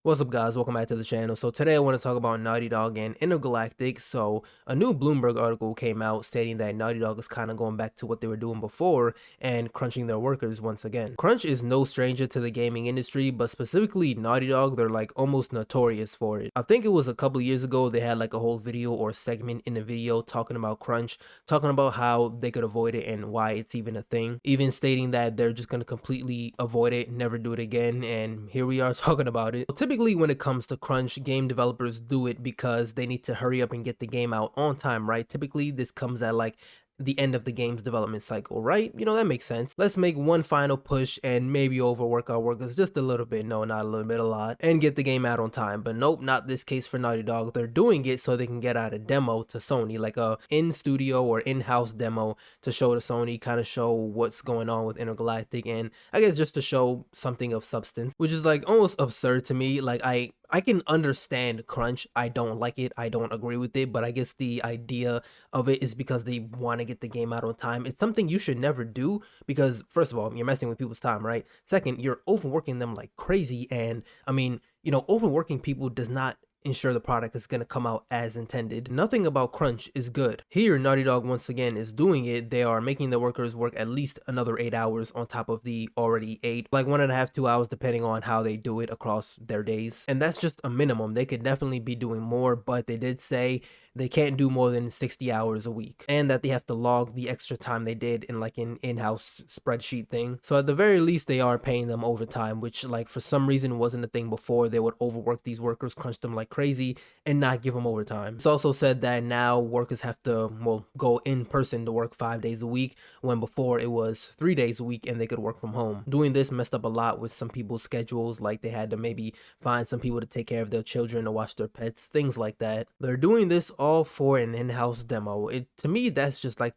What's up, guys? Welcome back to the channel. So today I want to talk about Naughty Dog and Intergalactic. So a new Bloomberg article came out stating that Naughty Dog is kind of going back to what they were doing before and crunching their workers once again. Crunch is no stranger to the gaming industry, but specifically Naughty Dog, they're like almost notorious for it. I think it was a couple of years ago they had like a whole video or segment in the video talking about crunch, talking about how they could avoid it and why it's even a thing, even stating that they're just going to completely avoid it, never do it again, and here we are talking about it. Typically when it comes to crunch, game developers do it because they need to hurry up and get the game out on time, right? Typically this comes at like the end of the game's development cycle, right? You know, that makes sense. Let's make one final push and maybe overwork our workers just a little bit. No, not a little bit, a lot. And get the game out on time. But nope, not this case for Naughty Dog. They're doing it so they can get out a demo to Sony, like a in-studio or in-house demo to show to Sony, kind of show what's going on with Intergalactic, and I guess just to show something of substance, which is like almost absurd to me. Like I can understand crunch. I don't like it. I don't agree with it, but I guess the idea of it is because they want to get the game out on time. It's something you should never do because first of all, you're messing with people's time, right? Second, you're overworking them like crazy. And I mean, you know, overworking people does not ensure the product is going to come out as intended. Nothing about crunch is good. Here, Naughty Dog once again is doing it. They are making the workers work at least another 8 hours on top of the already 8, like 1.5, 2 hours, depending on how they do it across their days. And that's just a minimum. They could definitely be doing more, but they did say they can't do more than 60 hours a week, and that they have to log the extra time they did in like an in-house spreadsheet thing. So at the very least, they are paying them overtime, which like for some reason wasn't a thing before. They would overwork these workers, crunch them like crazy, and not give them overtime. It's also said that now workers have to, well, go in person to work 5 days a week, when before it was 3 days a week and they could work from home. Doing this messed up a lot with some people's schedules, like they had to maybe find some people to take care of their children, to watch their pets, things like that. They're doing this all for an in-house demo. To me, that's just like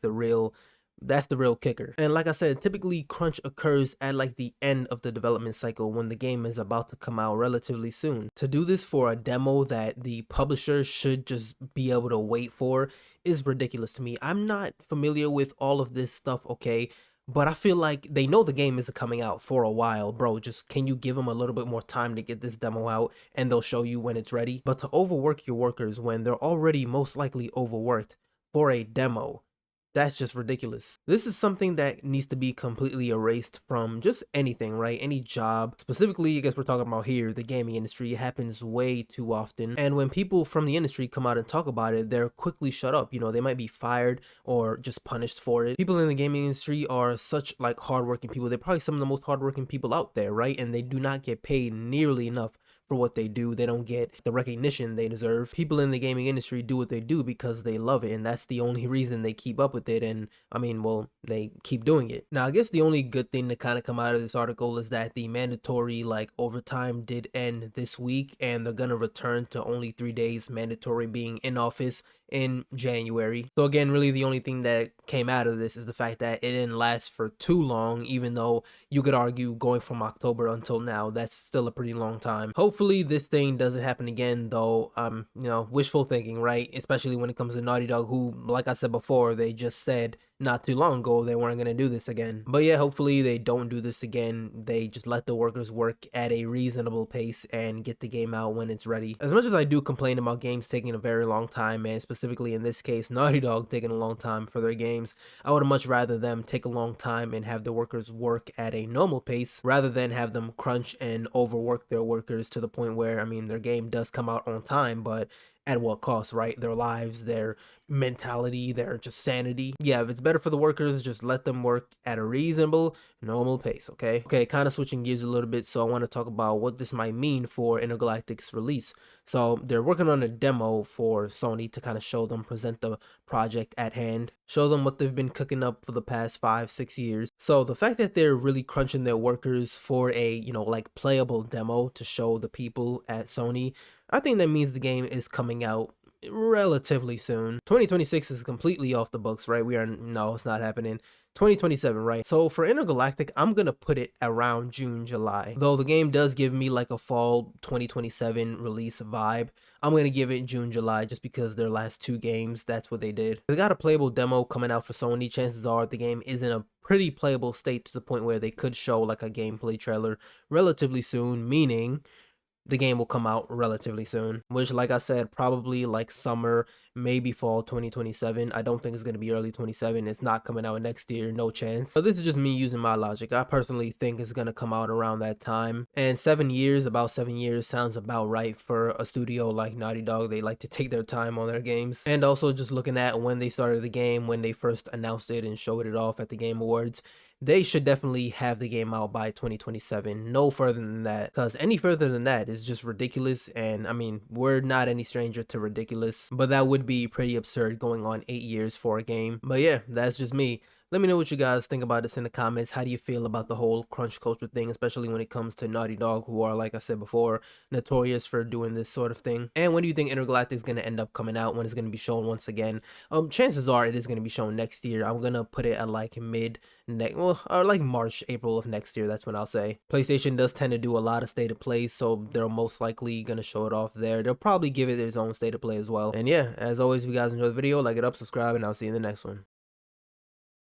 that's the real kicker. And like I said, typically crunch occurs at like the end of the development cycle when the game is about to come out relatively soon. To do this for a demo that the publisher should just be able to wait for is ridiculous to me. I'm not familiar with all of this stuff, okay? But I feel like they know the game isn't coming out for a while, bro. Just can you give them a little bit more time to get this demo out and they'll show you when it's ready? But to overwork your workers when they're already most likely overworked for a demo, that's just ridiculous. This is something that needs to be completely erased from just anything, right? Any job. Specifically, I guess we're talking about here, the gaming industry. It happens way too often. And when people from the industry come out and talk about it, they're quickly shut up. You know, they might be fired or just punished for it. People in the gaming industry are such like hardworking people. They're probably some of the most hardworking people out there, right? And they do not get paid nearly enough for what they do. They don't get the recognition they deserve. People in the gaming industry do what they do because they love it, and that's the only reason they keep up with it. And I mean, well, they keep doing it. Now, I guess the only good thing to kind of come out of this article is that the mandatory like overtime did end this week, and they're gonna return to only 3 days mandatory being in office in January. So again, really the only thing that came out of this is the fact that it didn't last for too long, even though you could argue going from October until now, that's still a pretty long time. Hopefully this thing doesn't happen again though. You know, wishful thinking, right? Especially when it comes to Naughty Dog, who, like I said before, they just said not too long ago they weren't going to do this again. But yeah, hopefully they don't do this again. They just let the workers work at a reasonable pace and get the game out when it's ready. As much as I do complain about games taking a very long time, and specifically in this case Naughty Dog taking a long time for their games, I would much rather them take a long time and have the workers work at a normal pace rather than have them crunch and overwork their workers to the point where, I mean, their game does come out on time, but at what cost, right? Their lives, their mentality, their just sanity. Yeah, if it's better for the workers, just let them work at a reasonable, normal pace, okay? Okay, kind of switching gears a little bit, so I want to talk about what this might mean for Intergalactic's release. So they're working on a demo for Sony to kind of show them, present the project at hand, show them what they've been cooking up for the past 5-6 years. So the fact that they're really crunching their workers for a, you know, like playable demo to show the people at Sony, I think that means the game is coming out relatively soon. 2026 is completely off the books, right? No, it's not happening. 2027, right? So for Intergalactic, I'm gonna put it around June, July. Though the game does give me like a fall 2027 release vibe, I'm gonna give it June, July, just because their last 2 games, that's what they did. They got a playable demo coming out for Sony. Chances are the game is in a pretty playable state to the point where they could show like a gameplay trailer relatively soon, meaning the game will come out relatively soon, which, like I said, probably like summer, maybe fall 2027. I don't think it's going to be early 27. It's not coming out next year, no chance. So this is just me using my logic. I personally think it's going to come out around that time. And 7 years, about 7 years sounds about right for a studio like Naughty Dog. They like to take their time on their games. And also just looking at when they started the game, when they first announced it and showed it off at the Game Awards, they should definitely have the game out by 2027, no further than that, because any further than that is just ridiculous. And I mean, we're not any stranger to ridiculous, but that would be pretty absurd going on 8 years for a game. But yeah, that's just me. Let me know what you guys think about this in the comments. How do you feel about the whole crunch culture thing, especially when it comes to Naughty Dog, who are, like I said before, notorious for doing this sort of thing? And when do you think Intergalactic is going to end up coming out? When it's going to be shown once again? Chances are it is going to be shown next year. I'm going to put it at like or like March, April of next year. That's when I'll say. PlayStation does tend to do a lot of state of play, so they're most likely going to show it off there. They'll probably give it its own state of play as well. And yeah, as always, if you guys enjoyed the video, like it up, subscribe, and I'll see you in the next one.